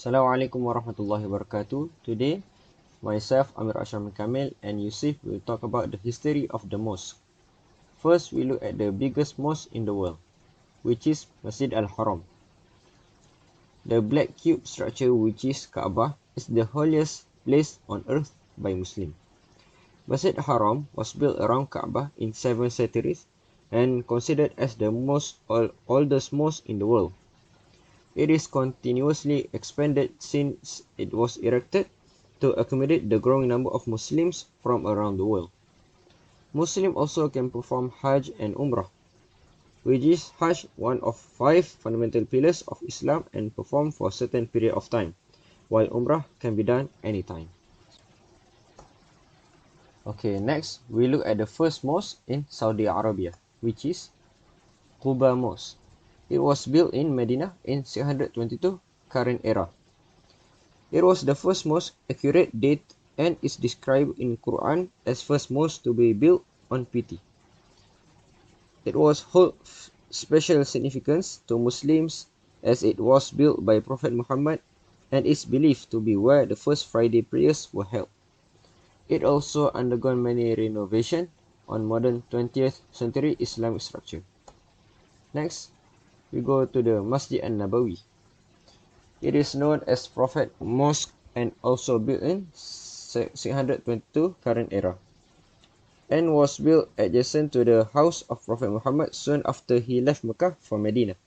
Assalamualaikum warahmatullahi wabarakatuh. Today, myself, Amir Ashram Kamil, and Yusuf will talk about the history of the mosque. First, we look at the biggest mosque in the world, which is Masjid al-Haram. The black cube structure, which is Kaabah, is the holiest place on earth by Muslims. Masjid al-Haram was built around Kaabah in 7 centuries and considered as the oldest mosque in the world. It is continuously expanded since it was erected to accommodate the growing number of Muslims from around the world. Muslims also can perform Hajj and Umrah, which is Hajj one of 5 fundamental pillars of Islam and performed for a certain period of time, while Umrah can be done anytime. Okay, next we look at the first mosque in Saudi Arabia, which is Quba Mosque. It was built in Medina in 622 current era. It was the first most accurate date and is described in Quran as first mosque to be built on PT. It was hold special significance to Muslims as it was built by Prophet Muhammad and is believed to be where the first Friday prayers were held. It also undergone many renovations on modern 20th century Islamic structure. Next, we go to the Masjid an-Nabawi. It is known as Prophet Mosque and also built in 622 current era, and was built adjacent to the house of Prophet Muhammad soon after he left Mecca for Medina.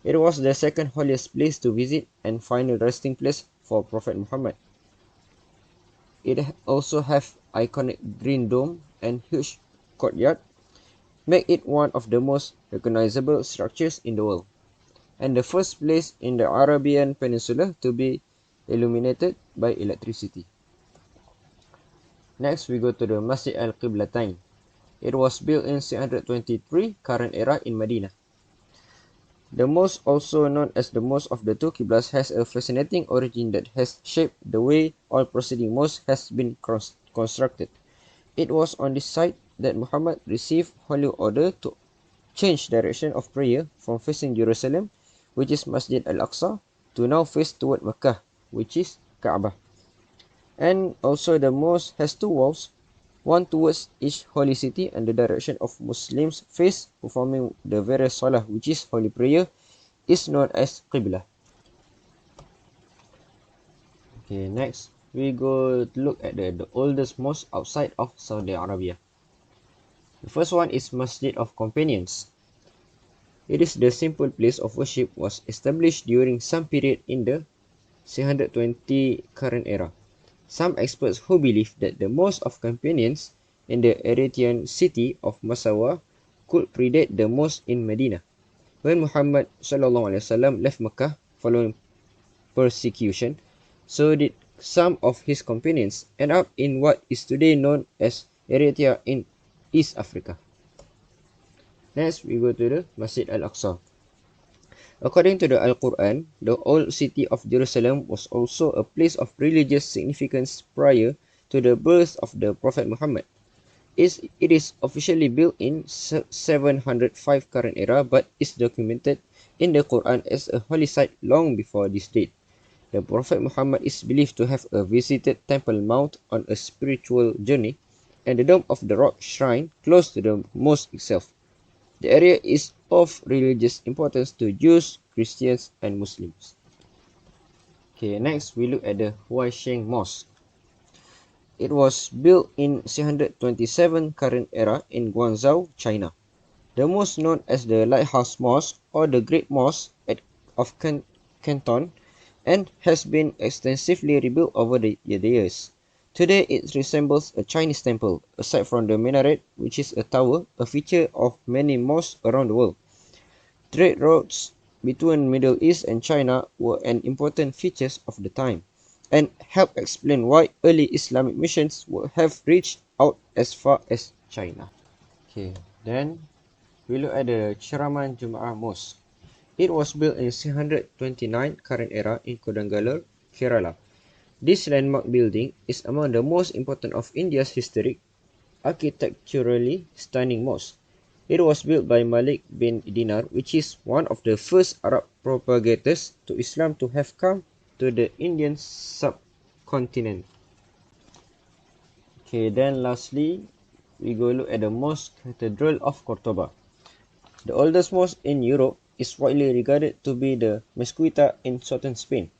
It was the second holiest place to visit and final resting place for Prophet Muhammad. It also have iconic green dome and huge courtyard, make it one of the most recognizable structures in the world, and the first place in the Arabian Peninsula to be illuminated by electricity. Next, we go to the Masjid al-Qiblatain. It was built in 623 current era in Medina. The mosque, also known as the Mosque of the Two Qiblas, has a fascinating origin that has shaped the way all preceding mosques has been constructed. It was on this site that Muhammad received holy order to change direction of prayer from facing Jerusalem, which is Masjid al-Aqsa, to now face toward Mecca, which is Kaabah. And also the mosque has 2 walls, one towards each holy city and the direction of Muslims face performing the various salah, which is holy prayer, is known as Qibla. Okay, next we go to look at the oldest mosque outside of Saudi Arabia. The first one is Masjid of Companions. It is the simple place of worship was established during some period in the 620 current era. Some experts who believe that the Mosque of Companions in the Eritrean city of Massawa could predate the mosque in Medina. When Muhammad SAW left Mecca following persecution, so did some of his companions end up in what is today known as Eritrea in East Africa. Next, we go to the Masjid al-Aqsa. According to the Al-Quran, the old city of Jerusalem was also a place of religious significance prior to the birth of the Prophet Muhammad. It is officially built in 705 current era but is documented in the Quran as a holy site long before this date. The Prophet Muhammad is believed to have visited Temple Mount on a spiritual journey and the dome of the rock shrine close to the mosque itself. The area is of religious importance to Jews, Christians, and Muslims. Okay, next we look at the Huaisheng Mosque. It was built in 627 current era in Guangzhou, China. The most known as the Lighthouse Mosque or the Great Mosque of Canton, and has been extensively rebuilt over the years. Today it resembles a Chinese temple, aside from the minaret, which is a tower, a feature of many mosques around the world. Trade routes between Middle East and China were an important feature of the time, and help explain why early Islamic missions would have reached out as far as China. Okay, then we look at the Chiraman Jumaah Mosque. It was built in 629 current era in Kodungallur, Kerala. This landmark building is among the most important of India's historic, architecturally stunning mosque. It was built by Malik bin Dinar, which is one of the first Arab propagators to Islam to have come to the Indian subcontinent. Okay, then lastly, we go look at the Mosque Cathedral of Cordoba. The oldest mosque in Europe is widely regarded to be the Mezquita in southern Spain.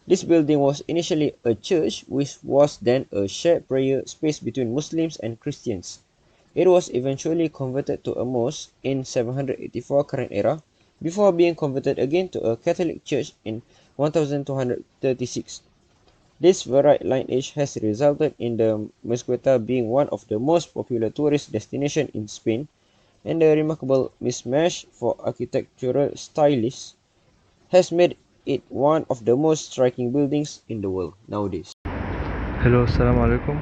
This building was initially a church which was then a shared prayer space between Muslims and Christians. It was eventually converted to a mosque in 784 current era before being converted again to a Catholic church in 1236. This varied lineage has resulted in the Mezquita being one of the most popular tourist destinations in Spain, and the remarkable mismatch for architectural styles has made it one of the most striking buildings in the world nowadays. Hello, assalamu alaikum.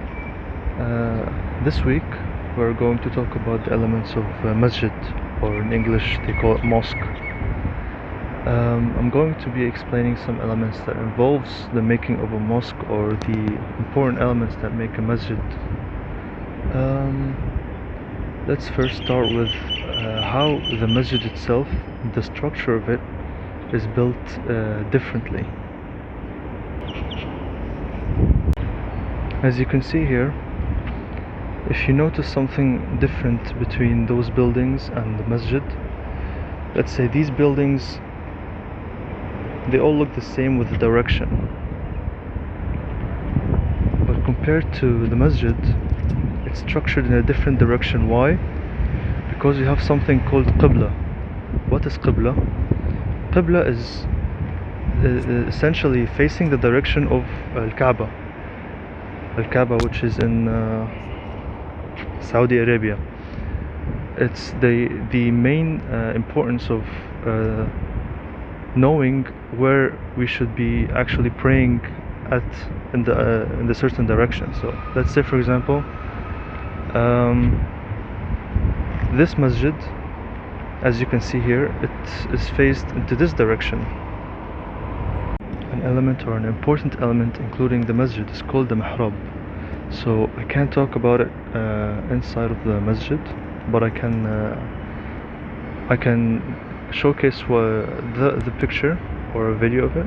This week we're going to talk about the elements of masjid, or in English they call it mosque. I'm going to be explaining some elements that involves the making of a mosque, or the important elements that make a masjid. Let's first start with how the masjid itself, the structure of it, is built differently. As you can see here, if you notice something different between those buildings and the masjid, let's say these buildings, they all look the same with the direction, but compared to the masjid, it's structured in a different direction. Why? Because you have something called qibla. What is qibla? Qibla is essentially facing the direction of Al-Kaaba, which is in Saudi Arabia. It's the main importance of knowing where we should be actually praying at in the certain direction. So let's say, for example, this masjid, as you can see here, it is faced into this direction. An element, or an important element including the masjid, is called the mihrab. So I can't talk about it inside of the masjid, but I can showcase the picture or a video of it.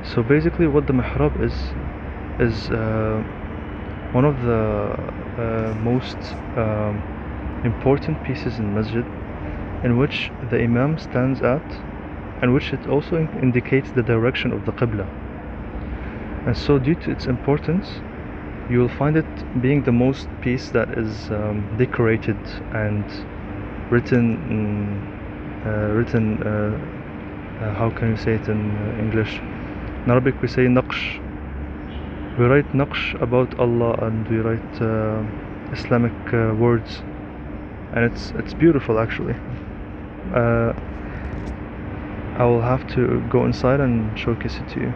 So basically what the mihrab is one of the most important pieces in masjid, in which the imam stands at, and which it also indicates the direction of the qibla. And so due to its importance, you will find it being the most piece that is decorated and written how can you say it in English? In Arabic we say naqsh. We write naqsh about Allah, and we write Islamic words, and it's beautiful actually. I will have to go inside and showcase it to you.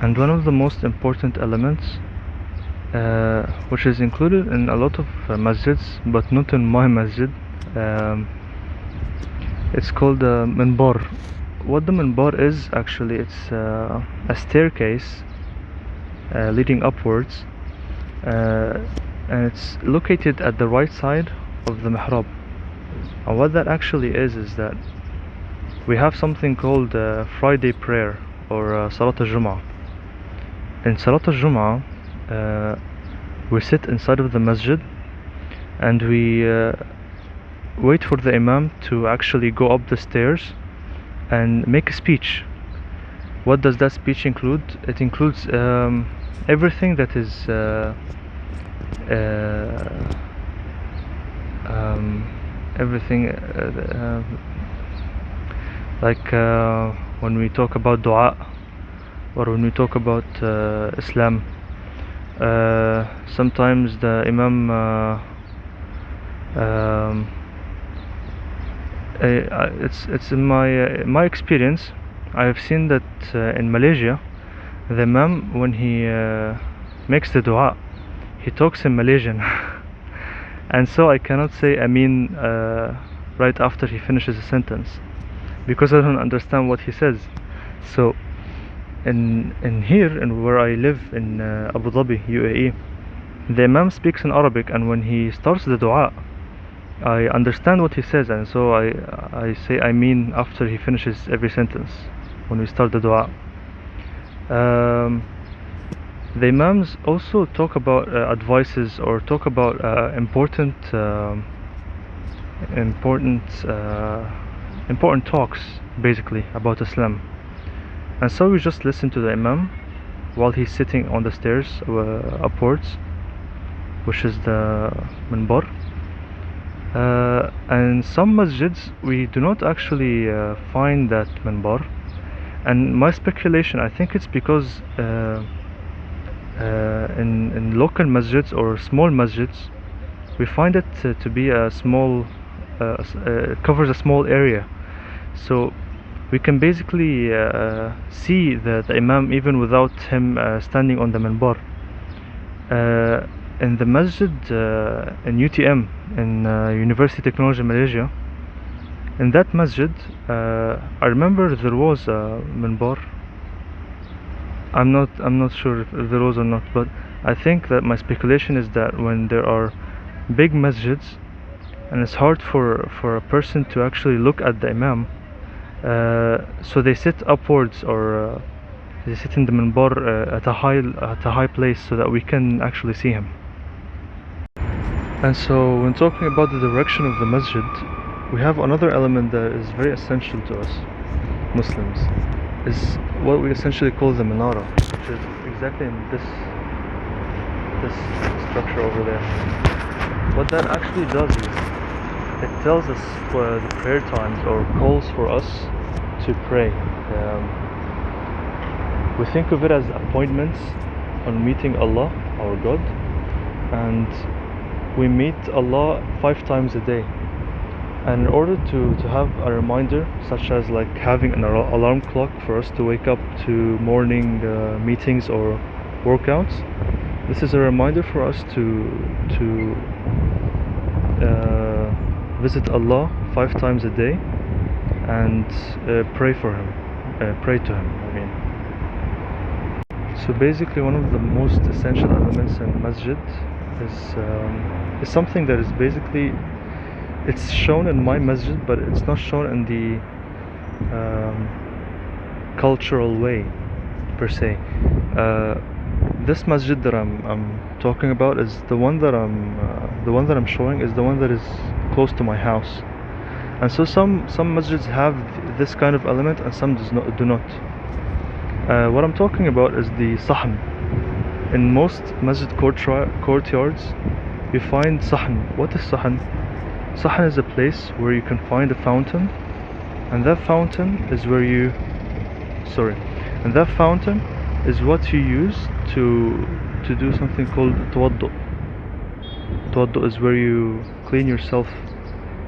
And one of the most important elements, which is included in a lot of masjids, but not in my masjid, it's called the minbar. What the minbar is, actually, it's a staircase leading upwards, and it's located at the right side of the mihrab. And what that actually is that we have something called Friday prayer, or Salat al-Jum'ah. In Salat al-Jum'ah, we sit inside of the masjid, and we wait for the imam to actually go up the stairs and make a speech. What does that speech include? It includes everything that is everything like when we talk about dua, or when we talk about Islam, sometimes the imam it's in my experience, I have seen that in Malaysia, the imam, when he makes the dua, he talks in Malaysian and so I cannot say Ameen right after he finishes a sentence, because I don't understand what he says. So in here, and where I live in Abu Dhabi, UAE, the imam speaks in Arabic, and when he starts the dua, I understand what he says, and so I say I mean after he finishes every sentence when we start the dua. The imams also talk about advices or talk about important talks basically about Islam, and so we just listen to the imam while he's sitting on the stairs upwards, which is the minbar. And some masjids we do not actually find that minbar, and my speculation, I think it's because in local masjids or small masjids we find it to be a small covers a small area, so we can basically see the imam even without him standing on the minbar. In the masjid in UTM, in University Technology Malaysia, in that masjid I remember there was a minbar. I'm not sure if there was or not, but I think that my speculation is that when there are big masjids and it's hard for a person to actually look at the imam, so they sit upwards, or they sit in the minbar at a high place so that we can actually see him. And so when talking about the direction of the masjid, we have another element that is very essential to us Muslims, is what we essentially call the minara, which is exactly in this structure over there. What that actually does is it tells us the prayer times, or calls for us to pray. We think of it as appointments on meeting Allah, our God, and we meet Allah 5 times a day. And in order to have a reminder, such as like having an alarm clock for us to wake up to morning meetings or workouts, this is a reminder for us to visit Allah 5 times a day and pray for Him, pray to Him, I mean. So basically one of the most essential elements in masjid is something that is basically, it's shown in my masjid, but it's not shown in the cultural way per se. This masjid that I'm talking about is the one that I'm showing is the one that is close to my house, and so some masjids have this kind of element and some do not. What I'm talking about is the sahn. In most masjid courtyards you find sahn. What is sahn? Sahn is a place where you can find a fountain, and that fountain is what you use to do something called tawaddu. Tawaddu is where you clean yourself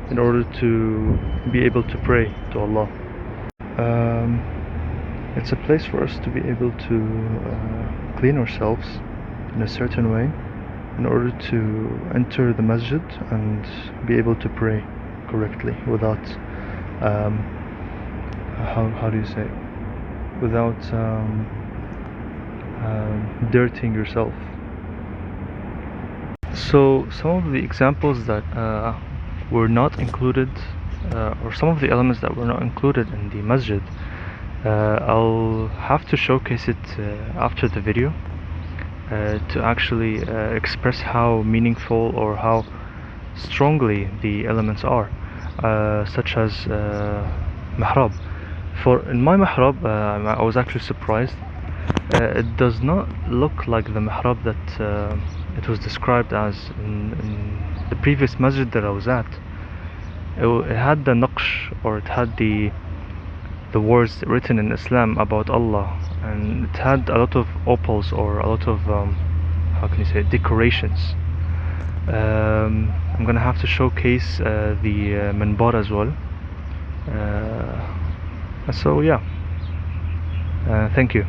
in order to be able to pray to Allah. It's a place for us to be able to clean ourselves in a certain way in order to enter the masjid and be able to pray correctly without how do you say it? Without dirtying yourself. So some of the examples that were not included, or some of the elements that were not included in the masjid, I'll have to showcase it after the video to actually express how meaningful or how strongly the elements are, such as mihrab. In my mihrab, I was actually surprised. It does not look like the mihrab that it was described as in the previous masjid that I was at. It had the naqsh, or it had the words written in Islam about Allah, and it had a lot of opals, or a lot of how can you say, decorations. I'm gonna have to showcase the minbar as well. So yeah, thank you.